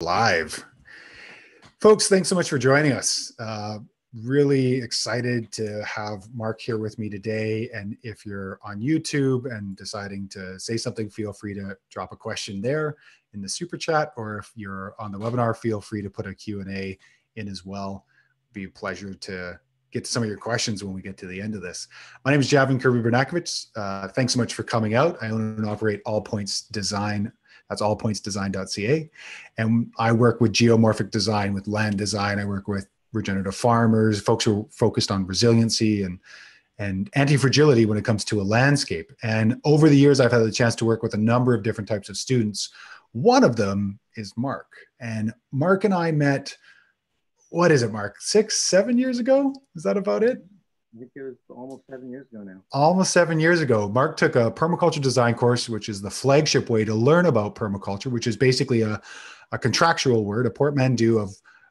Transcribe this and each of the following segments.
Live. Folks, thanks so much for joining us. Really excited to have Marc here with me today. And if you're on YouTube and deciding to say something, feel free to drop a question there in the super chat, or if you're on the webinar, feel free to put a Q&A in as well. It'd be a pleasure to get to some of your questions when we get to the end of this. My name is Javin Kirby-Bernakovich. Thanks so much for coming out. I own and operate All Points Design. That's allpointsdesign.ca. And I work with geomorphic design, with land design. I work with regenerative farmers, folks who are focused on resiliency and anti-fragility when it comes to a landscape. And over the years, I've had the chance to work with a number of different types of students. One of them is Marc. And Marc and I met, what is it, Marc? 6-7 years ago? Is that about it? I think it was almost 7 years ago now. Almost 7 years ago. Marc took a permaculture design course, which is the flagship way to learn about permaculture, which is basically a contractual word, a portmanteau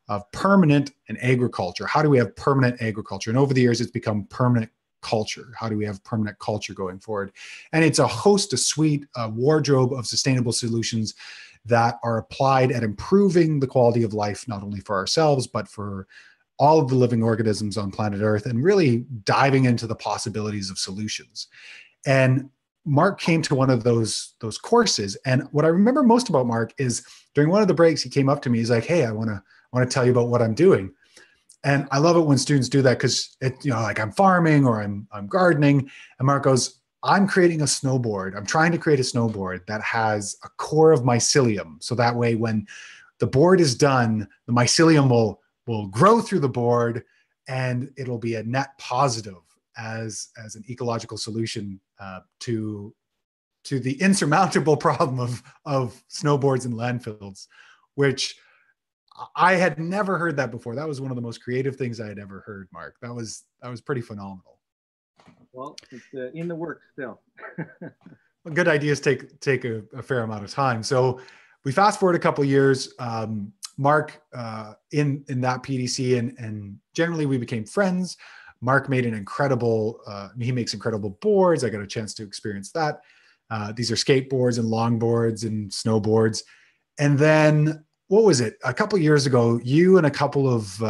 of permanent and agriculture. How do we have permanent agriculture? And over the years, it's become permanent culture. How do we have permanent culture going forward? And it's a suite, a wardrobe of sustainable solutions that are applied at improving the quality of life, not only for ourselves, but for all of the living organisms on planet Earth, and really diving into the possibilities of solutions. And Marc came to one of those courses. And what I remember most about Marc is during one of the breaks, he came up to me. He's like, "Hey, I want to tell you about what I'm doing." And I love it when students do that, because like I'm farming or I'm gardening. And Marc goes, "I'm creating a snowboard. I'm trying to create a snowboard that has a core of mycelium. So that way, when the board is done, the mycelium will grow through the board, and it'll be a net positive as an ecological solution to the insurmountable problem of snowboards and landfills," which I had never heard that before. That was one of the most creative things I had ever heard, Marc. That was pretty phenomenal. Well, it's in the works still. Good ideas take a fair amount of time. So we fast forward a couple of years. Marc in that PDC, and generally we became friends. Marc made he makes incredible boards. I got a chance to experience that. These are skateboards and longboards and snowboards. And then, what was it? A couple of years ago, you and a couple of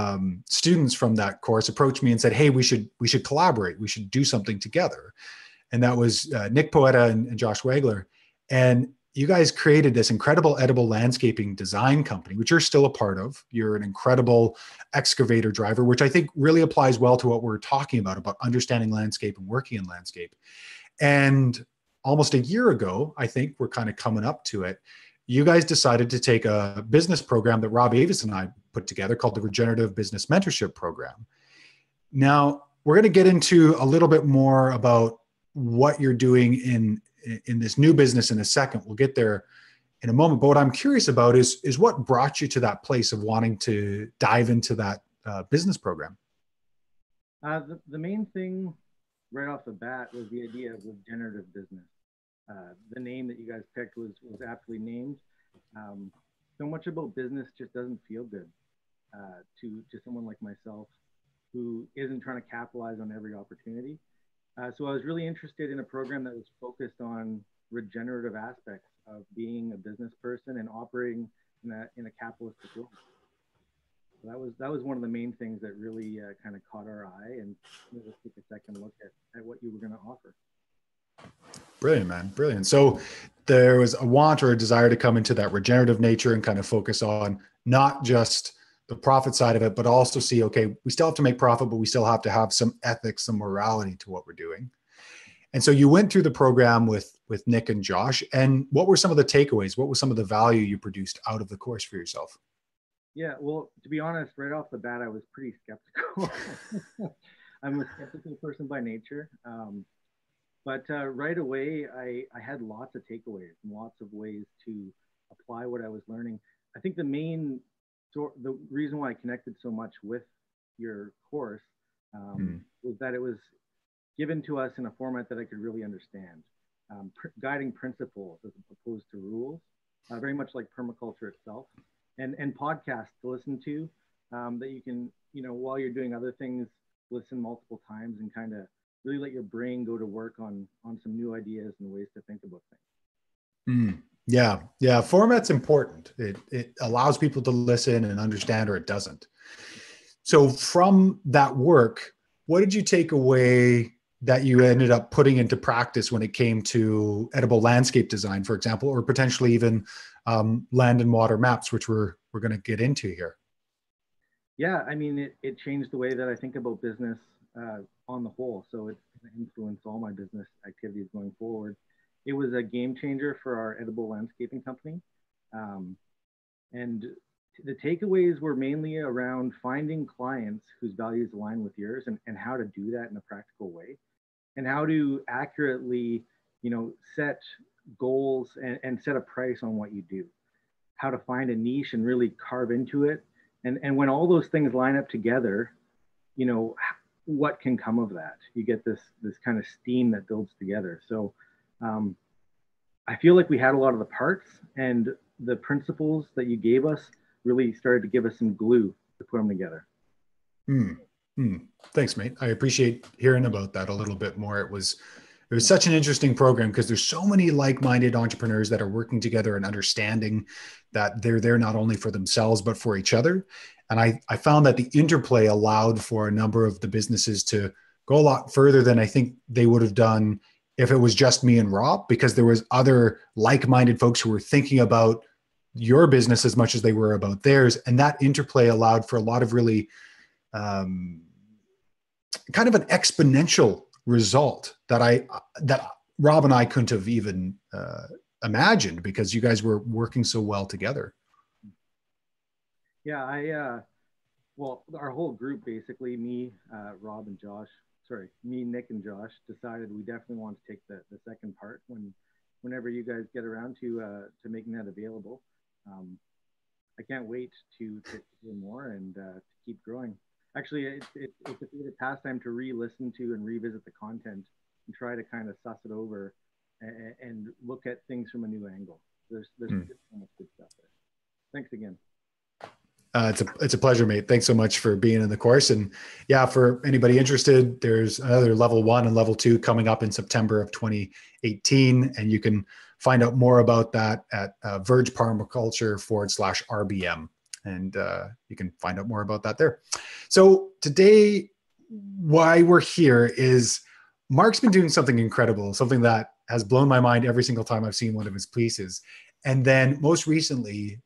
students from that course approached me and said, "Hey, we should collaborate. We should do something together." And that was Nick Poeta and Josh Wagler. And you guys created this incredible edible landscaping design company, which you're still a part of. You're an incredible excavator driver, which I think really applies well to what we're talking about understanding landscape and working in landscape. And almost a year ago, I think we're kind of coming up to it, you guys decided to take a business program that Rob Avis and I put together called the Regenerative Business Mentorship Program. Now, we're going to get into a little bit more about what you're doing in this new business in a second. We'll get there in a moment. But what I'm curious about is what brought you to that place of wanting to dive into that business program? The main thing right off the bat was the idea of regenerative business. The name that you guys picked was aptly named. So much about business just doesn't feel good to someone like myself who isn't trying to capitalize on every opportunity. So I was really interested in a program that was focused on regenerative aspects of being a business person and operating in a capitalistic world. So that was one of the main things that really kind of caught our eye, and let's take a second look at what you were going to offer. Brilliant, man. Brilliant. So there was a want or a desire to come into that regenerative nature and kind of focus on not just the profit side of it, but also see, okay, we still have to make profit, but we still have to have some ethics, some morality to what we're doing. And so you went through the program with Nick and Josh. And what were some of the takeaways? What was some of the value you produced out of the course for yourself? Yeah, well, to be honest, right off the bat, I was pretty skeptical. I'm a skeptical person by nature. But right away, I had lots of takeaways and lots of ways to apply what I was learning. I think the reason why I connected so much with your course was that it was given to us in a format that I could really understand. Guiding principles as opposed to rules, very much like permaculture itself, and podcasts to listen to that you can, while you're doing other things, listen multiple times and kind of really let your brain go to work on some new ideas and ways to think about things. Yeah. Yeah. Format's important. It allows people to listen and understand, or it doesn't. So from that work, what did you take away that you ended up putting into practice when it came to edible landscape design, for example, or potentially even land and water maps, which we're going to get into here? Yeah, I mean, it changed the way that I think about business on the whole. So it's going to influence all my business activities going forward. It was a game changer for our edible landscaping company. Um, and the takeaways were mainly around finding clients whose values align with yours, and how to do that in a practical way, and how to accurately, set goals, and set a price on what you do, how to find a niche and really carve into it. And when all those things line up together, you know, what can come of that? You get this kind of steam that builds together. So um, I feel like we had a lot of the parts, and the principles that you gave us really started to give us some glue to put them together. Hmm. Hmm. Thanks, mate. I appreciate hearing about that a little bit more. It was such an interesting program because there's so many like-minded entrepreneurs that are working together and understanding that they're there not only for themselves but for each other. And I found that the interplay allowed for a number of the businesses to go a lot further than I think they would have done if it was just me and Rob, because there was other like-minded folks who were thinking about your business as much as they were about theirs. And that interplay allowed for a lot of really um, kind of an exponential result that Rob and I couldn't have even imagined, because you guys were working so well together. Yeah, well, our whole group, basically, me, Rob, and Josh, sorry, me, Nick, and Josh, decided we definitely want to take the second part whenever you guys get around to making that available. Um, I can't wait to hear more and to keep growing. Actually, it's a favorite pastime to re-listen to and revisit the content and try to kind of suss it over, and look at things from a new angle. There's Mm. so much good stuff there. Thanks again. It's a pleasure, mate. Thanks so much for being in the course. And yeah, for anybody interested, there's another level 1 and level 2 coming up in September of 2018. And you can find out more about that at Verge Permaculture /RBM. And you can find out more about that there. So today, why we're here is Marc's been doing something incredible, something that has blown my mind every single time I've seen one of his pieces. And then most recently,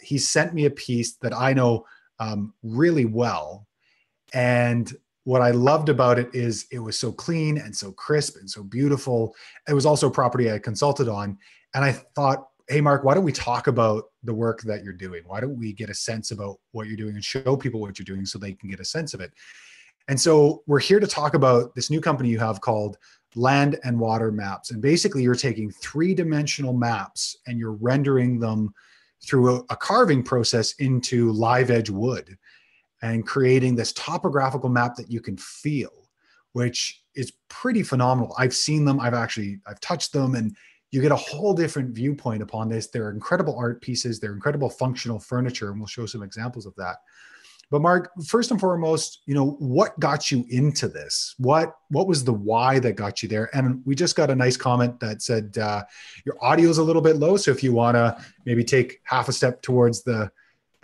he sent me a piece that I know really well. And what I loved about it is it was so clean and so crisp and so beautiful. It was also a property I consulted on. And I thought, hey, Marc, why don't we talk about the work that you're doing? Why don't we get a sense about what you're doing and show people what you're doing so they can get a sense of it? And so we're here to talk about this new company you have called Land and Water Maps. And basically, you're taking three-dimensional maps and you're rendering them through a carving process into live edge wood and creating this topographical map that you can feel, which is pretty phenomenal. I've seen them. I've touched them, and you get a whole different viewpoint upon this. They're incredible art pieces. They're incredible functional furniture, and we'll show some examples of that. But Marc, first and foremost, what got you into this? What was the why that got you there? And we just got a nice comment that said your audio is a little bit low, so if you want to maybe take half a step towards the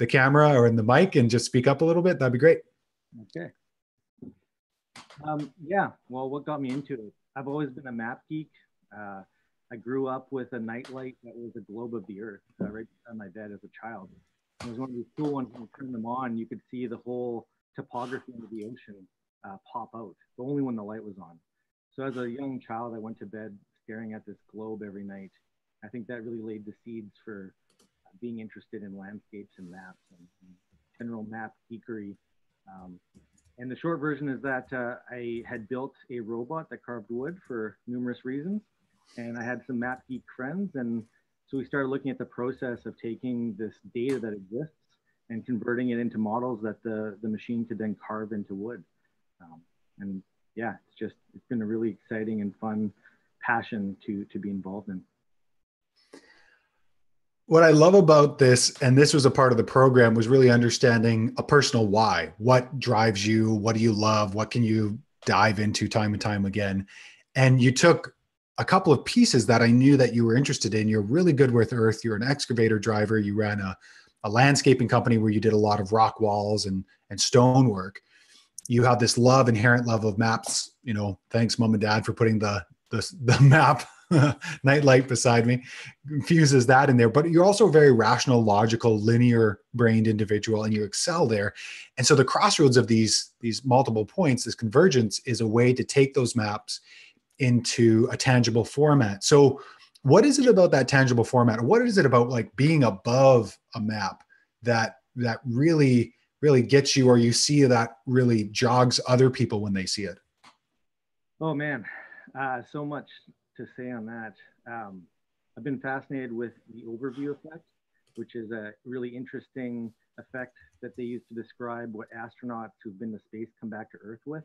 camera or in the mic and just speak up a little bit, that'd be great. Okay. Yeah. Well, what got me into it? I've always been a map geek. I grew up with a nightlight that was a globe of the earth right on my bed as a child. It was one of these cool ones. When you turn them on, you could see the whole topography of the ocean pop out, but only when the light was on. So as a young child, I went to bed staring at this globe every night. I think that really laid the seeds for being interested in landscapes and maps and general map geekery. And the short version is that I had built a robot that carved wood for numerous reasons. And I had some map geek friends, and so we started looking at the process of taking this data that exists and converting it into models that the machine could then carve into wood. And yeah, it's been a really exciting and fun passion to be involved in. What I love about this, and this was a part of the program, was really understanding a personal why. What drives you? What do you love? What can you dive into time and time again? And you took a couple of pieces that I knew that you were interested in. You're really good with earth. You're an excavator driver. You ran a landscaping company where you did a lot of rock walls and stone work. You have this inherent love of maps. Thanks mom and dad for putting the map nightlight beside me, infuses that in there. But you're also a very rational, logical, linear brained individual, and you excel there. And so the crossroads of these multiple points, this convergence, is a way to take those maps into a tangible format. So what is it about that tangible format? What is it about like being above a map that really gets you, or you see that really jogs other people when they see it? Oh man, so much to say on that. I've been fascinated with the overview effect, which is a really interesting effect that they use to describe what astronauts who've been to space come back to Earth with.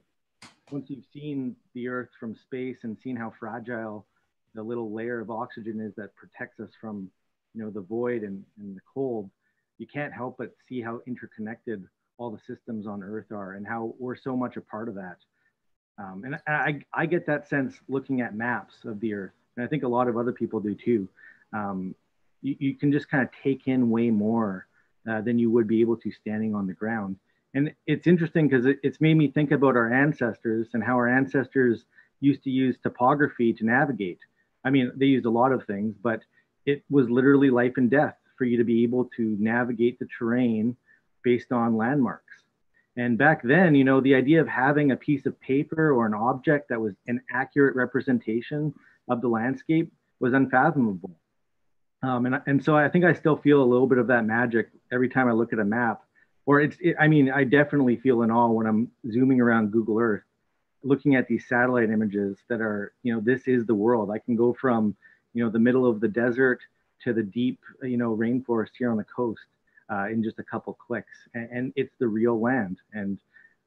Once you've seen the Earth from space and seen how fragile the little layer of oxygen is that protects us from, the void and the cold, you can't help but see how interconnected all the systems on Earth are and how we're so much a part of that. And I get that sense looking at maps of the Earth, and I think a lot of other people do too. You can just kind of take in way more than you would be able to standing on the ground. And it's interesting because it's made me think about our ancestors and how our ancestors used to use topography to navigate. I mean, they used a lot of things, but it was literally life and death for you to be able to navigate the terrain based on landmarks. And back then, the idea of having a piece of paper or an object that was an accurate representation of the landscape was unfathomable. And so I think I still feel a little bit of that magic every time I look at a map. I mean, I definitely feel in awe when I'm zooming around Google Earth, looking at these satellite images that are, this is the world. I can go from, the middle of the desert to the deep, rainforest here on the coast in just a couple clicks. And it's the real land. And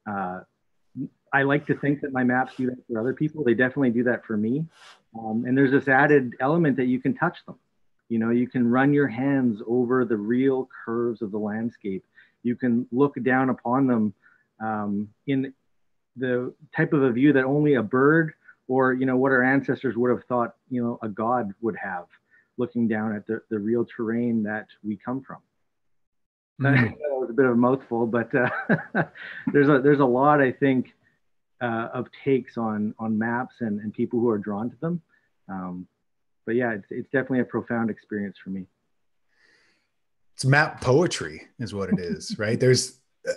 I like to think that my maps do that for other people. They definitely do that for me. And there's this added element that you can touch them. You can run your hands over the real curves of the landscape. You can look down upon them in the type of a view that only a bird or, what our ancestors would have thought, a god would have, looking down at the real terrain that we come from. That was a bit of a mouthful, but there's a lot, I think, of takes on maps and people who are drawn to them. But yeah, it's definitely a profound experience for me. It's map poetry is what it is, right?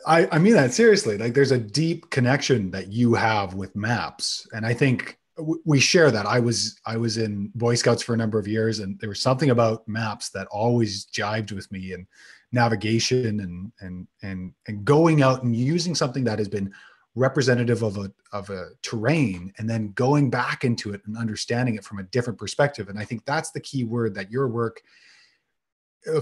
I mean that seriously. Like there's a deep connection that you have with maps. And I think we share that. I was in Boy Scouts for a number of years, and there was something about maps that always jived with me, and navigation and going out and using something that has been representative of a terrain and then going back into it and understanding it from a different perspective. And I think that's the key word that your work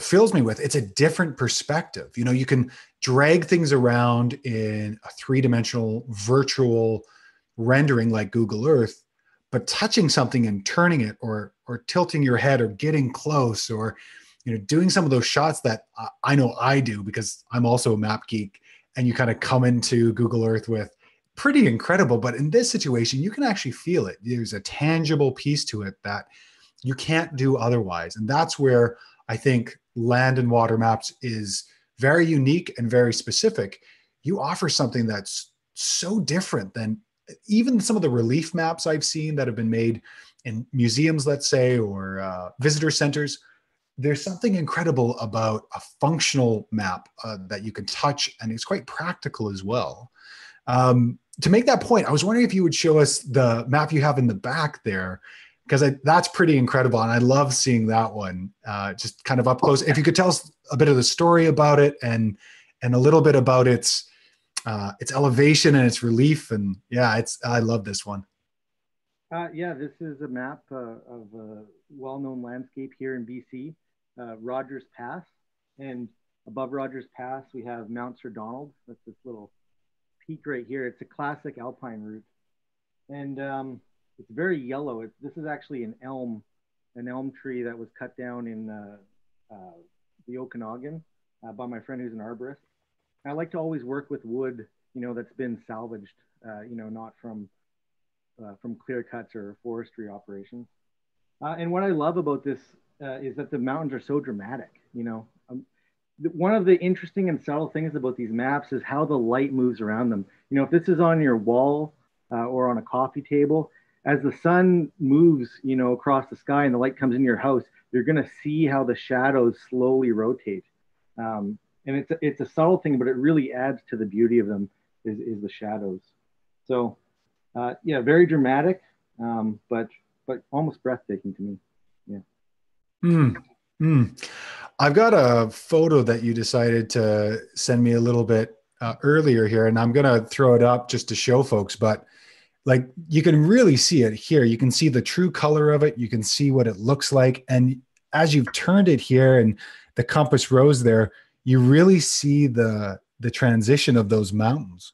fills me with. It's a different perspective. You can drag things around in a three-dimensional virtual rendering like Google Earth, but touching something and turning it or tilting your head or getting close or doing some of those shots that I know I do because I'm also a map geek, and you kind of come into Google Earth with pretty incredible. But in this situation, you can actually feel it. There's a tangible piece to it that you can't do otherwise. And that's where I think land and water maps is very unique and very specific. You offer something that's so different than even some of the relief maps I've seen that have been made in museums, let's say, or visitor centers. There's something incredible about a functional map that you can touch, and it's quite practical as well. To make that point, I was wondering if you would show us the map you have in the back there, because that's pretty incredible, and I love seeing that one just kind of up close. If you could tell us a bit of the story about it and a little bit about its elevation and its relief, and yeah, I love this one. Yeah, this is a map of a well-known landscape here in BC, Rogers Pass. And above Rogers Pass, we have Mount Sir Donald. That's this little peak right here. It's a classic alpine route. And it's very yellow. This is actually an elm tree that was cut down in the Okanagan by my friend who's an arborist. I like to always work with wood, that's been salvaged, not from clear cuts or forestry operations. And what I love about this is that the mountains are so dramatic. One of the interesting and subtle things about these maps is how the light moves around them. If this is on your wall or on a coffee table, as the sun moves, across the sky and the light comes into your house, you're going to see how the shadows slowly rotate. And it's a subtle thing, but it really adds to the beauty of them is the shadows. So yeah, very dramatic, but almost breathtaking to me. Yeah. Mm, mm. I've got a photo that you decided to send me a little bit earlier here, and I'm going to throw it up just to show folks. But like you can really see it here. You can see the true color of it. You can see what it looks like. And as you've turned it here and the compass rose there, you really see the transition of those mountains.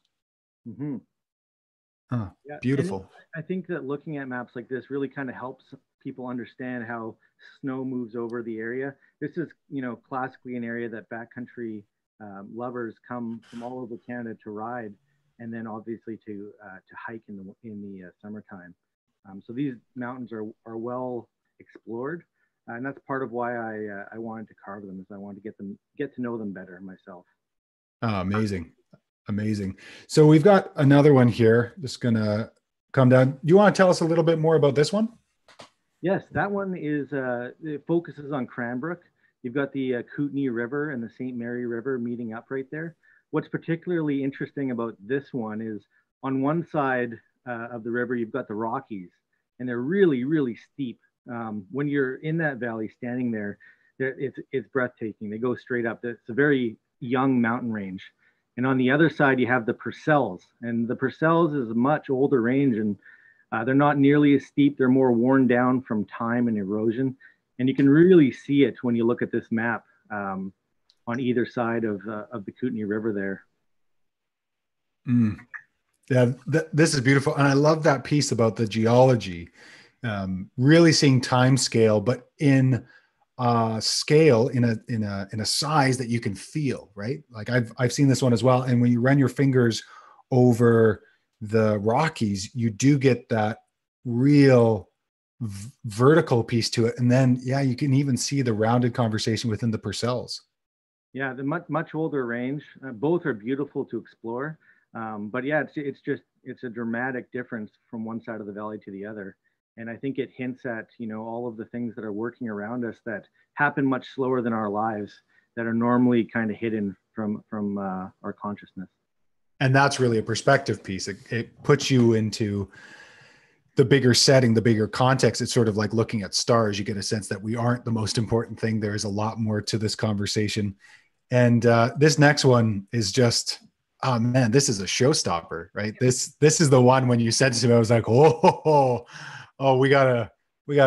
Mm-hmm. Oh, Yeah, and beautiful. I think that looking at maps like this really kind of helps people understand how snow moves over the area. This is, classically an area that backcountry lovers come from all over Canada to ride, and then obviously to hike in the summertime. So these mountains are well explored, and that's part of why I wanted to carve them, is I wanted to get to know them better myself. Oh, amazing. Amazing. So we've got another one here. Just gonna come down. Do you want to tell us a little bit more about this one? Yes, that one it focuses on Cranbrook. You've got the Kootenay River and the St. Mary River meeting up right there. What's particularly interesting about this one is on one side of the river, you've got the Rockies, and they're really, really steep. When you're in that valley, standing there, it's breathtaking. They go straight up. It's a very young mountain range. And on the other side, you have the Purcells, and the Purcells is a much older range, and they're not nearly as steep. They're more worn down from time and erosion. And you can really see it when you look at this map on either side of the Kootenay River there. Mm. Yeah, this is beautiful. And I love that piece about the geology, really seeing time scale, but in scale in a size that you can feel, right? Like I've seen this one as well. And when you run your fingers over the Rockies, you do get that real vertical piece to it. And then, yeah, you can even see the rounded conversation within the Purcells. Yeah, the much older range. Both are beautiful to explore, but yeah, it's a dramatic difference from one side of the valley to the other, and I think it hints at all of the things that are working around us that happen much slower than our lives, that are normally kind of hidden from our consciousness. And that's really a perspective piece. It puts you into the bigger setting, the bigger context. It's sort of like looking at stars. You get a sense that we aren't the most important thing. There is a lot more to this conversation. And this next one is just, oh man, this is a showstopper, right? This is the one when you said to me, I was like, oh, we gotta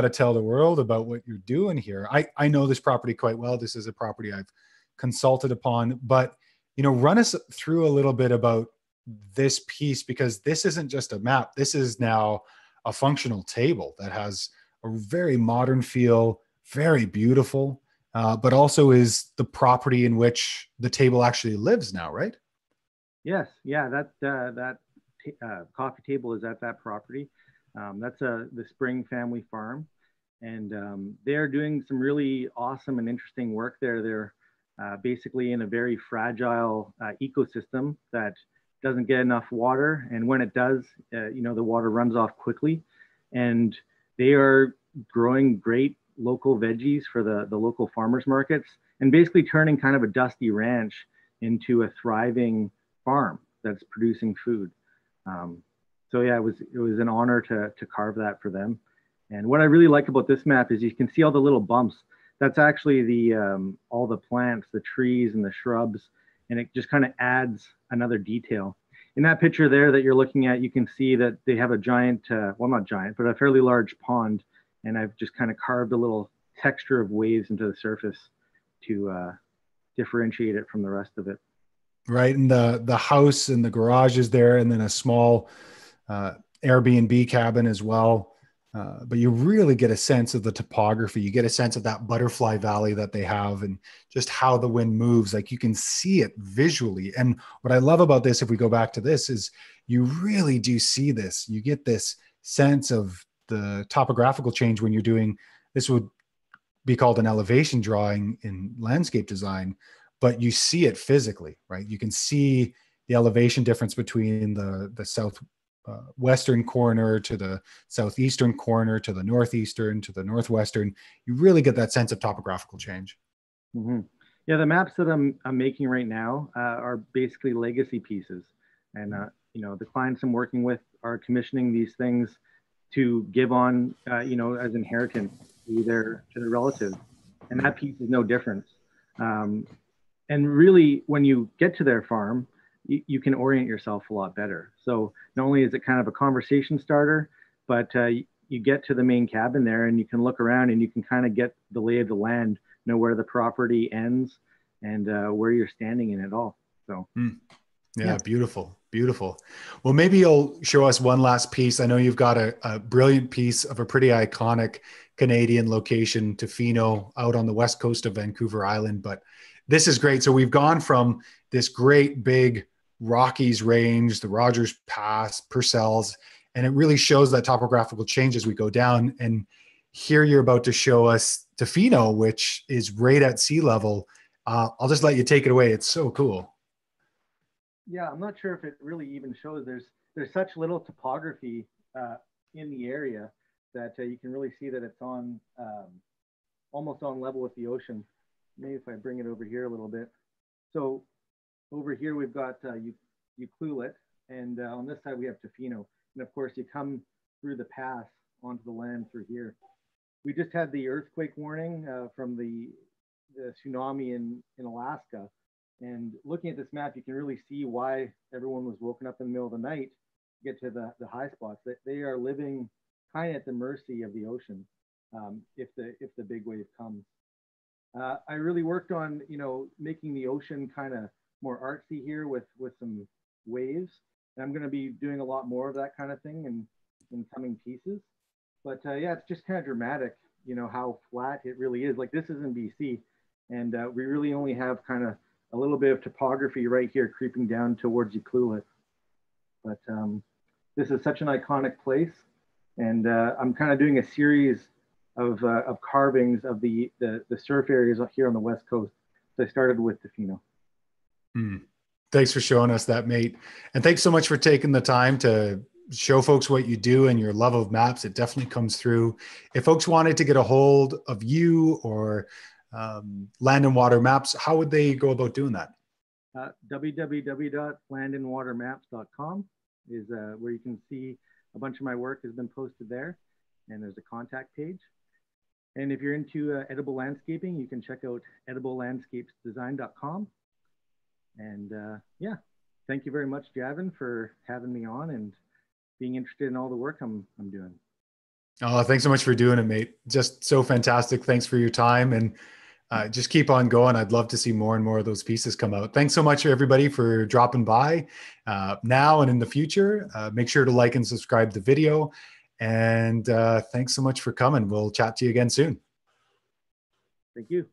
tell the world about what you're doing here. I know this property quite well. This is a property I've consulted upon, but run us through a little bit about this piece, because this isn't just a map. This is now a functional table that has a very modern feel, very beautiful, but also is the property in which the table actually lives now, right? Yes, yeah, that coffee table is at that property. That's the Spring Family Farm, and they're doing some really awesome and interesting work there. They're basically in a very fragile ecosystem that doesn't get enough water, and when it does, the water runs off quickly, and they are growing great local veggies for the local farmers markets, and basically turning kind of a dusty ranch into a thriving farm that's producing food. So yeah, it was an honor to carve that for them. And what I really like about this map is you can see all the little bumps. That's actually the all the plants, the trees, and the shrubs, and it just kind of adds another detail. In that picture there that you're looking at, you can see that they have a giant, well, not giant, but a fairly large pond, and I've just kind of carved a little texture of waves into the surface to differentiate it from the rest of it. Right. And the house and the garage is there, and then a small uh, Airbnb cabin as well. But you really get a sense of the topography. You get a sense of that butterfly valley that they have, and just how the wind moves. Like you can see it visually. And what I love about this, if we go back to this, is you really do see this. You get this sense of the topographical change when you're doing this would be called an elevation drawing in landscape design, but you see it physically, right? You can see the elevation difference between the south western corner to the southeastern corner to the northeastern to the northwestern. You really get that sense of topographical change. Mm-hmm. Yeah, the maps that I'm making right now are basically legacy pieces, and you know, the clients I'm working with are commissioning these things to give on, you know, as inheritance to their relatives, and that piece is no different. Um, and really, when you get to their farm, you can orient yourself a lot better. So not only is it kind of a conversation starter, but you get to the main cabin there and you can look around and you can kind of get the lay of the land, know where the property ends and where you're standing in it all. So Yeah, beautiful, beautiful. Well, maybe you'll show us one last piece. I know you've got a brilliant piece of a pretty iconic Canadian location, Tofino, out on the west coast of Vancouver Island. But this is great. So we've gone from this great big Rockies range, the Rogers Pass, Purcells, and it really shows that topographical change as we go down. And here you're about to show us Tofino, which is right at sea level. I'll just let you take it away. It's so cool. Yeah, I'm not sure if it really even shows. There's such little topography in the area that you can really see that it's on almost on level with the ocean. Maybe if I bring it over here a little bit. So over here we've got Ucluelet, and on this side we have Tofino. And of course you come through the pass onto the land through here. We just had the earthquake warning from the tsunami in Alaska. And looking at this map, you can really see why everyone was woken up in the middle of the night to get to the high spots. That they are living kind of at the mercy of the ocean if the big wave comes. I really worked on, you know, making the ocean kind of more artsy here with some waves. And I'm going to be doing a lot more of that kind of thing in coming pieces. But yeah, it's just kind of dramatic, you know, how flat it really is. Like this is in BC, and we really only have kind of a little bit of topography right here creeping down towards Ucluelet. But this is such an iconic place. And I'm kind of doing a series of carvings of the surf areas here on the West Coast. So I started with Tofino. Thanks for showing us that, mate. And thanks so much for taking the time to show folks what you do and your love of maps. It definitely comes through. If folks wanted to get a hold of you or Land and Water Maps, how would they go about doing that? www.landandwatermaps.com is where you can see a bunch of my work has been posted there, and there's a contact page. And if you're into edible landscaping, you can check out ediblelandscapesdesign.com. And yeah, thank you very much, Javin, for having me on and being interested in all the work I'm doing. Oh, thanks so much for doing it, mate. Just so fantastic. Thanks for your time, and just keep on going. I'd love to see more and more of those pieces come out. Thanks so much, everybody, for dropping by now and in the future. Make sure to like and subscribe the video. And thanks so much for coming. We'll chat to you again soon. Thank you.